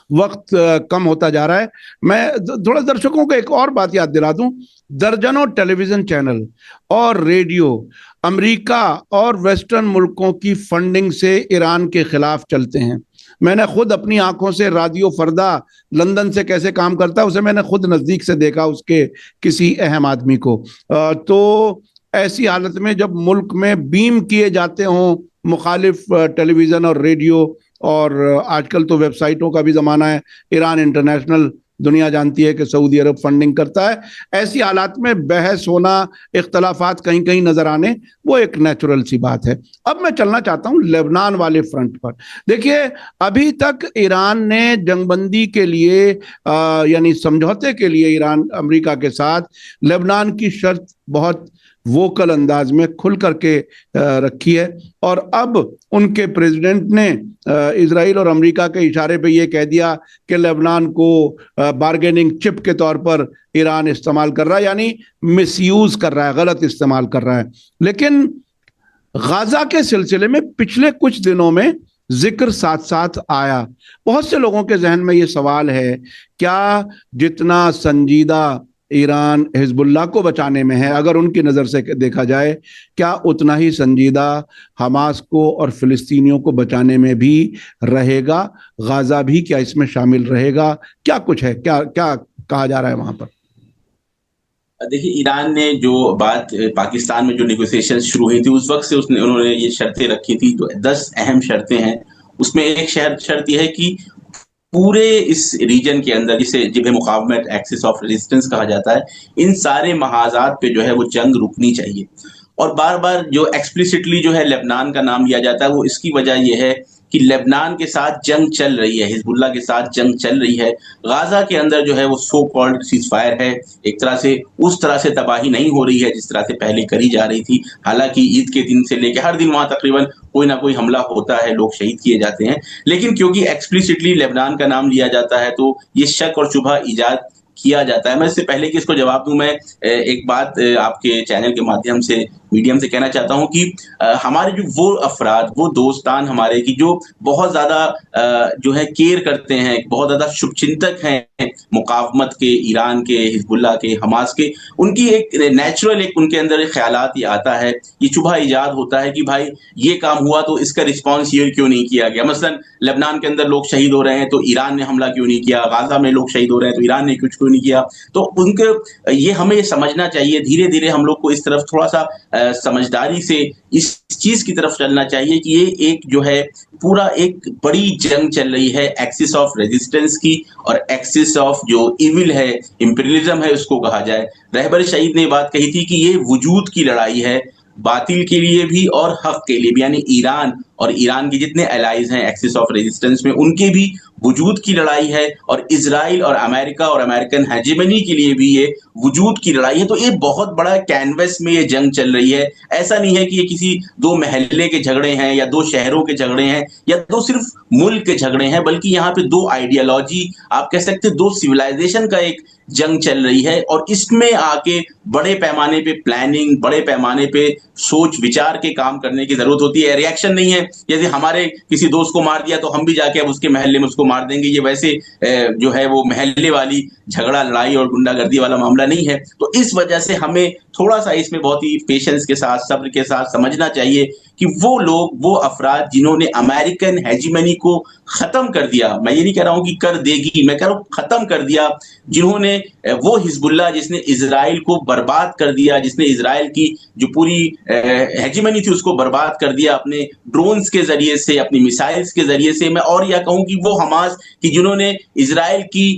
वक्त कम होता जा रहा है। मैं थोड़ा दर्शकों को एक और बात याद दिला दूं। दर्जनों टेलीविजन चैनल और रेडियो अमेरिका और वेस्टर्न मुल्कों की फंडिंग से ईरान के खिलाफ चलते हैं। मैंने खुद अपनी आंखों से रादियो फरदा लंदन से कैसे काम करता है उसे मैंने खुद नजदीक से देखा, उसके किसी अहम आदमी को। तो ऐसी हालत में जब मुल्क में बीम किए जाते हों मुखालिफ टेलीविजन और रेडियो, और आजकल तो वेबसाइटों का भी ज़माना है, ईरान इंटरनेशनल दुनिया जानती है कि सऊदी अरब फंडिंग करता है, ऐसी हालात में बहस होना, इख्तलाफात कहीं कहीं नजर आने, वो एक नेचुरल सी बात है। अब मैं चलना चाहता हूँ लेबनान वाले फ्रंट पर। देखिए, अभी तक ईरान ने जंगबंदी के लिए यानी समझौते के लिए ईरान अमेरिका के साथ लेबनान की शर्त बहुत वोकल अंदाज में खुल करके रखी है। और अब उनके प्रेसिडेंट ने इजराइल और अमेरिका के इशारे पे ये कह दिया कि लेबनान को बार्गेनिंग चिप के तौर पर ईरान इस्तेमाल कर रहा है, यानी मिसयूज कर रहा है, गलत इस्तेमाल कर रहा है। लेकिन गाजा के सिलसिले में पिछले कुछ दिनों में जिक्र साथ साथ आया। बहुत से लोगों के जहन में ये सवाल है, क्या जितना संजीदा ईरान हिजबुल्लाह को बचाने में है, अगर उनकी नज़र से देखा जाए, क्या उतना ही संजीदा हमास को और फिलिस्तीनियों को बचाने में भी रहेगा? गाजा भी क्या इसमें शामिल रहेगा? क्या कुछ है, क्या क्या कहा जा रहा है वहां पर? देखिए, ईरान ने जो बात पाकिस्तान में जो नेगोशिएशन शुरू हुई थी उस वक्त से उन्होंने ये शर्तें रखी थी। जो 10 अहम शर्तें हैं उसमें एक शर्त यह है कि पूरे इस रीजन के अंदर, जिसे जिन्हें मुकावमत एक्सिस ऑफ रेजिस्टेंस कहा जाता है, इन सारे महाजात पे जो है वो जंग रुकनी चाहिए। और बार बार जो एक्सप्लिसिटली जो है लेबनान का नाम लिया जाता है, वो इसकी वजह यह है कि लेबनान के साथ जंग चल रही है, हिजबुल्लाह के साथ जंग चल रही है। गाजा के अंदर जो है वो सो कॉल्ड सीजफायर है, एक तरह से उस तरह से तबाही नहीं हो रही है जिस तरह से पहले करी जा रही थी। हालांकि ईद के दिन से लेकर हर दिन वहां तकरीबन कोई ना कोई हमला होता है, लोग शहीद किए जाते हैं, लेकिन क्योंकि एक्सप्लिसिटली लेबनान का नाम लिया जाता है तो ये शक और शुबह ईजाद किया जाता है। मैं इससे पहले कि इसको जवाब दूं, मैं एक बात आपके चैनल के माध्यम से, मीडियम से कहना चाहता हूं कि हमारे जो वो अफराद, वो दोस्तान हमारे की जो बहुत ज्यादा जो है केयर करते हैं, बहुत ज्यादा शुभचिंतक हैं मुकावमत के, ईरान के, हिजबुल्लाह के, हमास के, उनकी एक नेचुरल एक उनके अंदर एक ख्यालात ये आता है, ये शुबह ईजाद होता है कि भाई ये काम हुआ तो इसका रिस्पॉन्स ये क्यों नहीं किया गया। मसलन लेबनान के अंदर लोग शहीद हो रहे हैं तो ईरान ने हमला क्यों नहीं किया, गाजा में लोग शहीद हो रहे हैं तो ईरान ने कुछ क्यों नहीं किया। तो उनके ये हमें समझना चाहिए, धीरे धीरे हम लोग को इस तरफ थोड़ा सा समझदारी से इस चीज की तरफ चलना चाहिए कि ये एक जो है पूरा एक बड़ी जंग चल रही है एक्सिस ऑफ रेजिस्टेंस की, और एक्सिस ऑफ जो इविल है, इंपीरियलिज्म है उसको कहा जाए। रहबर शहीद ने बात कही थी कि ये वजूद की लड़ाई है, बातिल के लिए भी और हक के लिए भी, यानी ईरान और ईरान के जितने एलाइज हैं एक्सिस ऑफ रेजिस्टेंस में, उनके भी वजूद की लड़ाई है, और इजराइल और अमेरिका और अमेरिकन हेजेमनी के लिए भी ये वजूद की लड़ाई है। तो ये बहुत बड़ा कैनवस में ये जंग चल रही है। ऐसा नहीं है कि ये किसी दो महल्ले के झगड़े हैं या दो शहरों के झगड़े हैं या दो सिर्फ मुल्क के झगड़े हैं, बल्कि यहाँ पे दो आइडियोलॉजी, आप कह सकते हैं दो सिविलाइजेशन का एक जंग चल रही है। और इसमें आके बड़े पैमाने पे प्लानिंग, बड़े पैमाने पे सोच विचार के काम करने की जरूरत होती है। रिएक्शन नहीं है, जैसे हमारे किसी दोस्त को मार दिया तो हम भी जाके अब उसके महल्ले में उसको मार देंगे, ये वैसे जो है वो महल्ले वाली झगड़ा, लड़ाई और गुंडागर्दी वाला मामला नहीं है। तो इस वजह से हमें थोड़ा सा इसमें बहुत ही पेशेंस के साथ, सब्र के साथ समझना चाहिए कि वो लोग, वो अफराद जिन्होंने अमेरिकन हेजिमनी को खत्म कर दिया, मैं ये नहीं कह रहा हूं कि कर देगी, मैं कह रहा हूं खत्म कर दिया, जिन्होंने वो हिजबुल्लाह जिसने इजराइल को बर्बाद कर दिया, जिसने इजराइल की जो पूरी हेजिमनी थी उसको बर्बाद कर दिया अपने ड्रोन्स के जरिए से, अपनी मिसाइल्स के जरिए से। मैं और यह कहूं कि वो हमास की जिन्होंने इजराइल की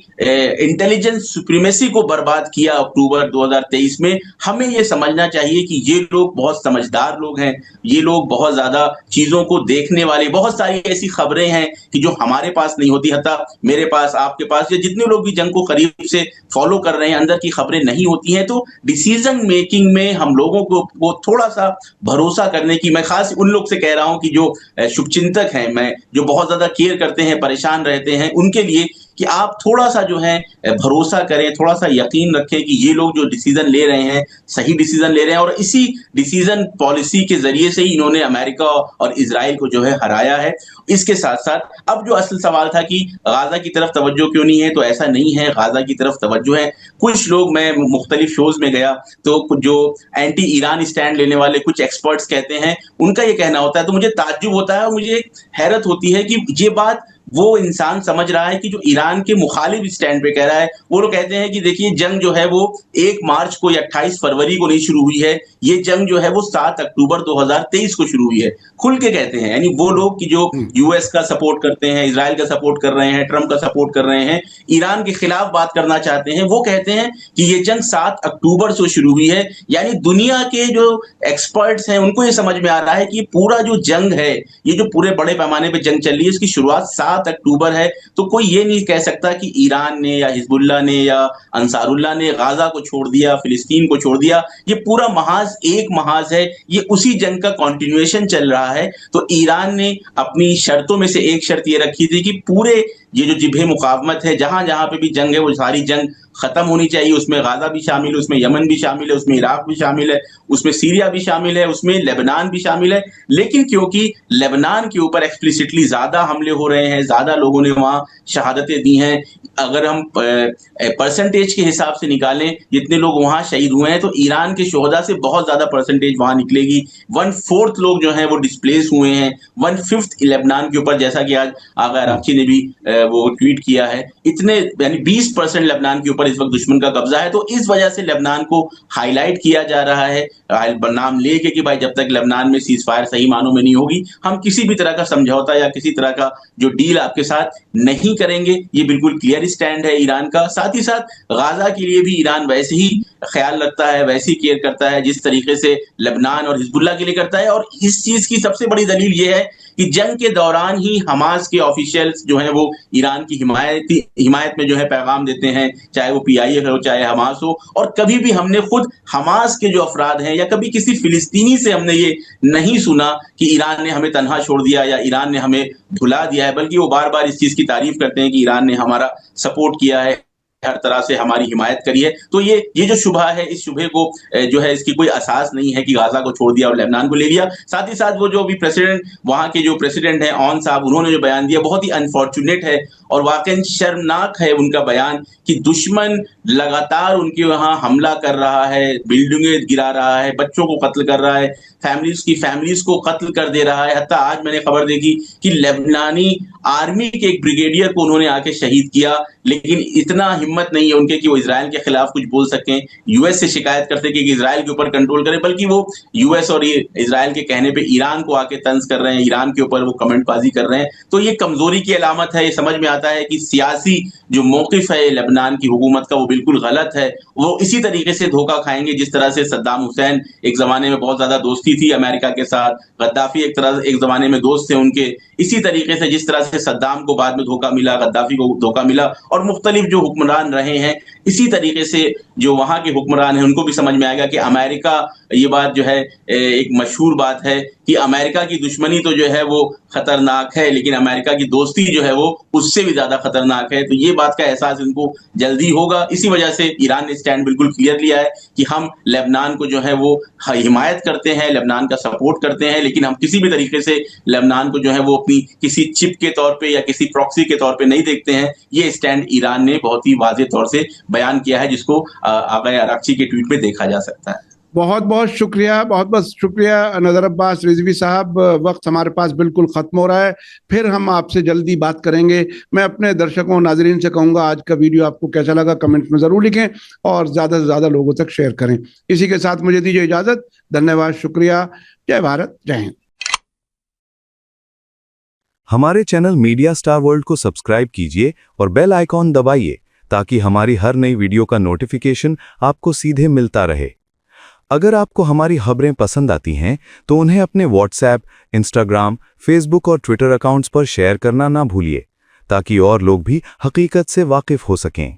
इंटेलिजेंस सुप्रीमेसी को बर्बाद किया अक्टूबर 2023 में, हमें ये समझना चाहिए कि ये लोग बहुत समझदार लोग हैं, ये लोग बहुत ज्यादा चीजों को देखने वाले, बहुत सारी ऐसी खबरें हैं कि जो हमारे पास नहीं होती, हत्ता मेरे पास, आपके पास, या जितने लोग भी जंग को करीब से फॉलो कर रहे हैं, अंदर की खबरें नहीं होती हैं। तो डिसीजन मेकिंग में हम लोगों को वो थोड़ा सा भरोसा करने की, मैं खास उन लोग से कह रहा हूं कि जो शुभचिंतक हैं, मैं जो बहुत ज्यादा केयर करते हैं, परेशान रहते हैं, उनके लिए कि आप थोड़ा सा जो है भरोसा करें, थोड़ा सा यकीन रखें कि ये लोग जो डिसीजन ले रहे हैं सही डिसीजन ले रहे हैं, और इसी डिसीजन पॉलिसी के जरिए से ही इन्होंने अमेरिका और इजराइल को जो है हराया है। इसके साथ साथ अब जो असल सवाल था कि गाजा की तरफ तवज्जो क्यों नहीं है, तो ऐसा नहीं है, गाजा की तरफ तवज्जो है। कुछ लोग, मैं मुख्तलिफ शोज में गया तो जो एंटी ईरान स्टैंड लेने वाले कुछ एक्सपर्ट्स कहते हैं, उनका ये कहना होता है, तो मुझे ताज्जुब होता है और मुझे हैरत होती है कि ये बात वो इंसान समझ रहा है कि जो ईरान के मुखालिफ स्टैंड पे कह रहा है। वो लोग कहते हैं कि देखिए जंग जो है वो 1 मार्च को या 28 फरवरी को नहीं शुरू हुई है, ये जंग जो है वो 7 अक्टूबर 2023 को शुरू हुई है। खुल के कहते हैं, यानी वो लोग कि जो यूएस का सपोर्ट करते हैं, इजराइल का सपोर्ट कर रहे हैं, ट्रंप का सपोर्ट कर रहे हैं, ईरान के खिलाफ बात करना चाहते हैं, वो कहते हैं कि ये जंग 7 अक्टूबर से शुरू हुई है। यानी दुनिया के जो एक्सपर्ट्स हैं उनको ये समझ में आ रहा है कि पूरा जो जंग है, ये जो पूरे बड़े पैमाने पर जंग चल रही है, इसकी शुरुआत 7 7 अक्टूबर है, तो कोई ये नहीं कह सकता कि ईरान ने या हिज़्बुल्लाह ने या अंसारुल्लाह ने गाज़ा को छोड़ दिया, फ़िलिस्तीन को छोड़ दिया। ये पूरा महाज़ एक महाज़ है, ये उसी जंग का कंटिन्यूएशन चल रहा है। तो ईरान ने अपनी शर्तों में से एक शर्त ये रखी थी कि पूरे ये जो जिब्हे मुकावमत है, जहाँ-जहाँ पे भी जंग है, वो सारी जंग खत्म होनी चाहिए। उसमें गाज़ा भी शामिल है, उसमें यमन भी शामिल है, उसमें इराक भी शामिल है, उसमें सीरिया भी शामिल है, उसमें लेबनान भी शामिल है। लेकिन क्योंकि लेबनान के ऊपर एक्सप्लिसिटली ज़्यादा हमले हो रहे हैं, ज़्यादा लोगों ने वहाँ शहादतें दी हैं। अगर हम परसेंटेज के हिसाब से निकालें, जितने लोग वहाँ शहीद हुए हैं, तो ईरान के शोहदा से बहुत ज़्यादा परसेंटेज वहाँ निकलेगी। 1/4 लोग जो हैं वो डिस्प्लेस हुए हैं, 1/5 लेबनान के ऊपर, जैसा कि आज आगा अरागची ने भी वो ट्वीट किया है। इतने यानी 20% लेबनान के ऊपर इस वक़्त दुश्मन का कब्ज़ा है। तो इस वजह से लेबनान को हाइलाइट किया जा रहा है, नाम लेके कि भाई जब तक लेबनान में सीज़फायर सही मानों में नहीं होगी, हम किसी भी तरह का समझौता या किसी तरह का जो डील आपके साथ नहीं करेंगे। ये बिल्कुल क्लियर स्टैंड है ईरान का। साथ ही साथ गाज़ा के लिए भी ईरान वैसे ही ख़्याल रखता है, वैसे ही केयर करता है जिस तरीके से लेबनान और हिज़्बुल्लाह के लिए करता है। और इस चीज़ की सबसे बड़ी दलील ये है कि जंग के दौरान ही हमास के ऑफिशियल्स जो हैं वो ईरान की हिमायत में जो है पैगाम देते हैं, चाहे वो पीआईए हो, चाहे हमास हो। और कभी भी हमने खुद हमास के जो अफराद हैं या कभी किसी फिलिस्तीनी से हमने ये नहीं सुना कि ईरान ने हमें तन्हा छोड़ दिया या ईरान ने हमें भुला दिया है, बल्कि वो बार-बार इस चीज़ की तारीफ़ करते हैं कि ईरान ने हमारा सपोर्ट किया है, हर तरह से हमारी हिमायत करी है। तो ये जो शुबहा है, इस शुबहे को जो है इसकी कोई असास नहीं है कि गाज़ा को छोड़ दिया और लेबनान को ले लिया। साथ ही साथ वो जो अभी वहाँ के जो प्रेसिडेंट हैं ऑन साहब, उन्होंने जो बयान दिया बहुत ही अनफॉर्च्यूनेट है और वाक़ई शर्मनाक है उनका बयान कि दुश्मन लगातार उनके वहाँ हमला कर रहा है, बिल्डिंगें गिरा रहा है, बच्चों को कत्ल कर रहा है, फैमिलीज़ को कत्ल कर दे रहा है। हत्ता आज मैंने खबर देखी कि लेबनानी आर्मी के एक ब्रिगेडियर को उन्होंने आके शहीद किया, लेकिन इतना हिम्मत नहीं है उनके कि वो इज़राइल के खिलाफ कुछ बोल सकें, यूएस से शिकायत करते कि इज़राइल के ऊपर कंट्रोल करें, बल्कि वो यूएस और इज़राइल के कहने पे ईरान को आके तंज़ कर रहे हैं, ईरान के ऊपर वो कमेंटबाज़ी कर रहे हैं। तो ये कमज़ोरी की अलामत है। ये समझ में आता है कि सियासी जो मौक़िफ़ है लेबनान की हुकूमत का, वो बिल्कुल गलत है। वो इसी तरीके से धोखा खाएँगे जिस तरह से सद्दाम हुसैन एक ज़माने में बहुत ज़्यादा दोस्ती थी अमेरिका के साथ, गद्दाफ़ी एक ज़माने में दोस्त थे उनके। इसी तरीके से जिस तरह से सद्दाम को बाद में धोखा मिला, गद्दाफ़ी को धोखा मिला और मुख्तलिफ जो हुक्मरान रहे हैं, इसी तरीके से जो वहाँ के हुक्मरान हैं उनको भी समझ में आएगा कि अमेरिका, ये बात जो है एक मशहूर बात है कि अमेरिका की दुश्मनी तो जो है वो खतरनाक है, लेकिन अमेरिका की दोस्ती जो है वो उससे भी ज़्यादा खतरनाक है। तो ये बात का एहसास इनको जल्दी होगा। इसी वजह से ईरान ने स्टैंड बिल्कुल क्लियर लिया है कि हम लेबनान को जो है वो हिमायत करते हैं, लेबनान का सपोर्ट करते हैं, लेकिन हम किसी भी तरीके से लेबनान को जो है वो अपनी किसी चिप के तौर पे या किसी प्रॉक्सी के तौर पे नहीं देखते हैं। ये स्टैंड ईरान ने बहुत ही वाज़ेह तौर से बयान किया है, जिसको आगा अरागची के ट्वीट में देखा जा सकता है। बहुत बहुत शुक्रिया नज़र अब्बास रिजवी साहब। वक्त हमारे पास बिल्कुल ख़त्म हो रहा है, फिर हम आपसे जल्दी बात करेंगे। मैं अपने दर्शकों नाजरीन से कहूँगा आज का वीडियो आपको कैसा लगा कमेंट में ज़रूर लिखें और ज़्यादा से ज़्यादा लोगों तक शेयर करें। इसी के साथ मुझे दीजिए इजाज़त। धन्यवाद, शुक्रिया। जय भारत, जय हिंद। हमारे चैनल मीडिया स्टार वर्ल्ड को सब्सक्राइब कीजिए और बेल आइकॉन दबाइए ताकि हमारी हर नई वीडियो का नोटिफिकेशन आपको सीधे मिलता रहे। अगर आपको हमारी खबरें पसंद आती हैं तो उन्हें अपने व्हाट्सएप, इंस्टाग्राम, फेसबुक और ट्विटर अकाउंट्स पर शेयर करना ना भूलिए ताकि और लोग भी हकीकत से वाकिफ हो सकें।